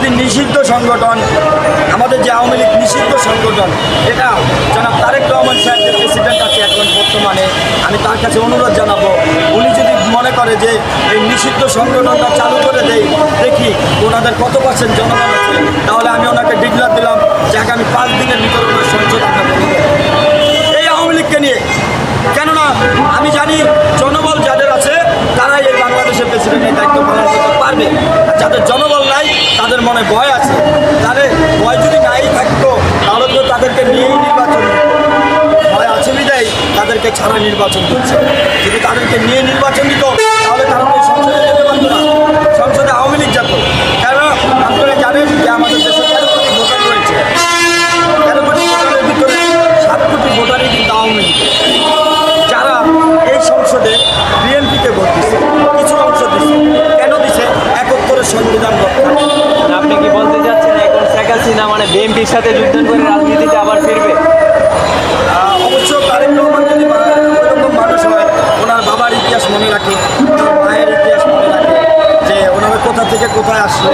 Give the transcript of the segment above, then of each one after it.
যদি নিষিদ্ধ সংগঠন, আমাদের যে আওয়ামী লীগ নিষিদ্ধ সংগঠন, এটা জনাব তারেক রহমান সাহেব যে প্রেসিডেন্ট আছে এখন বর্তমানে, আমি তার কাছে অনুরোধ জানাবো, উনি যদি মনে করে যে এই নিষিদ্ধ সংগঠনটা চালু করে দেয়, দেখি ওনাদের কত % জনগণ আছে, তাহলে আমি ওনাকে ডিক্লার দিলাম যে আগামী 5 দিনের ভিতরে ওনার সংসদ আমরা বলে দেব এই আওয়ামী লীগকে নিয়ে। কেননা আমি জানি জনবল যাদের আছে তারাই এই বাংলাদেশের প্রেসিডেন্টের দায়িত্ব পালন করতে পারবে। আর যাদের জনবল নাই, তাদের মনে ভয় আছে, তাদের ভয় যদি নাই থাকতো তাহলে তো তাদেরকে নিয়েই নির্বাচন দিত। ভয় আছে বিদায় তাদেরকে ছাড়া নির্বাচন দিচ্ছে। যদি তাদেরকে নিয়ে নির্বাচন দিত তাহলে তারা তো সংসদে যেতে পারতো না, সংসদে আওয়ামী লীগ যেত। কারণ আপনারা জানেন যে আমাদের দেশে 13 কোটি ভোটার রয়েছে, 13 কোটি ভোটারের ভিতরে 7 কোটি ভোটারই কিন্তু আওয়ামী লীগ, যারা এই সংসদে বিএনপিকে ভোট দিচ্ছে, কিছু অংশ দিচ্ছে। কেন দিচ্ছে? 71-এর সংবিধান রক্ষা। আপনি কি বলতে চাচ্ছেন এখন শেখ হাসিনা মানে বিএনপির সাথে যুদ্ধ করে রাজনীতিতে আবার ফিরবে? অবশ্য তারেক রহমান যদি ওইরকম মানুষ হয়, ওনার বাবার ইতিহাস মনে রাখে, ওনার মায়ের ইতিহাস মনে রাখে, যে ওনারা কোথা থেকে কোথায় আসলো,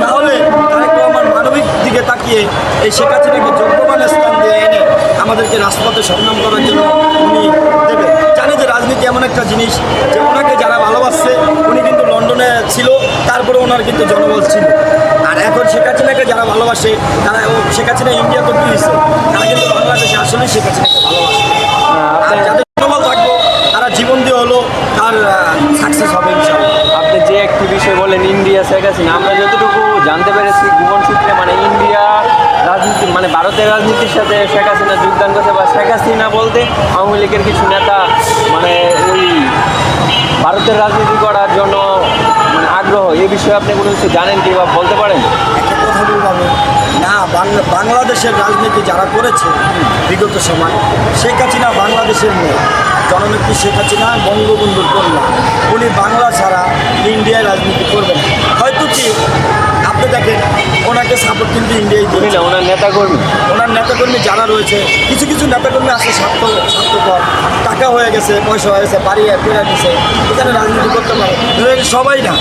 তাহলে তারেক রহমান মানবিক দিকে তাকিয়ে এই শেখ হাসিনাকে যোগ্যমান স্থান দিয়ে এনে আমাদেরকে রাজপথে সংগ্রাম করার জন্য উনি দেবে। জানে যে রাজনীতি এমন একটা জিনিস যে ওনাকে যারা ভালোবাসছে, উনি কিন্তু লন্ডনে ছিল, তারপরে ওনার কিন্তু জনবল ছিল। আর এখন শেখ হাসিনাকে যারা ভালোবাসে, তারা শেখ হাসিনা ইন্ডিয়া তো কী হয়েছে, তারা কিন্তু বাংলাদেশে আসলেই শেখ হাসিনাকে ভালোবাসে। আর যাদের জনবল থাকবো তারা জীবন দিয়ে হলো তার সাকসেস হবে ইনশাআল্লাহ। আপনি যে একটি বিষয় বলেন ইন্ডিয়া শেখ হাসিনা, আমরা যতটুকু জানতে পেরেছি গোপন সূত্রে মানে ইন্ডিয়া রাজনীতি মানে ভারতের রাজনীতির সাথে শেখ হাসিনা যোগদান করছে, বা শেখ হাসিনা বলতে আওয়ামী লীগের কিছু নেতা মানে ওই ভারতের রাজনীতি করার জন্য মানে আগ্রহ, এই বিষয়ে আপনি কোনো কিছু জানেন কি বা বলতে পারেন? একটা কথা বলবো না, বাংলাদেশের রাজনীতি যারা করেছে বিগত সময়, শেখ হাসিনা বাংলাদেশের মেয়ে, জননেত্রী শেখ হাসিনা বঙ্গবন্ধুর কন্যা, উনি বাংলা ছাড়া ইন্ডিয়ায় রাজনীতি করবেন। হয়তো কি আপনি দেখেন ওনাকে সাপোর্ট কিন্তু ইন্ডিয়ায় উনি দিয়েছে, না ওনার নেতাকর্মী, ওনার নেতাকর্মী যারা রয়েছে, কিছু কিছু নেতাকর্মী আছে স্বার্থপর, টাকা হয়ে গেছে, পয়সা হয়ে গেছে, বাড়ি ফেরা দিছে, এখানে রাজনীতি করতে পারে, সবাই না।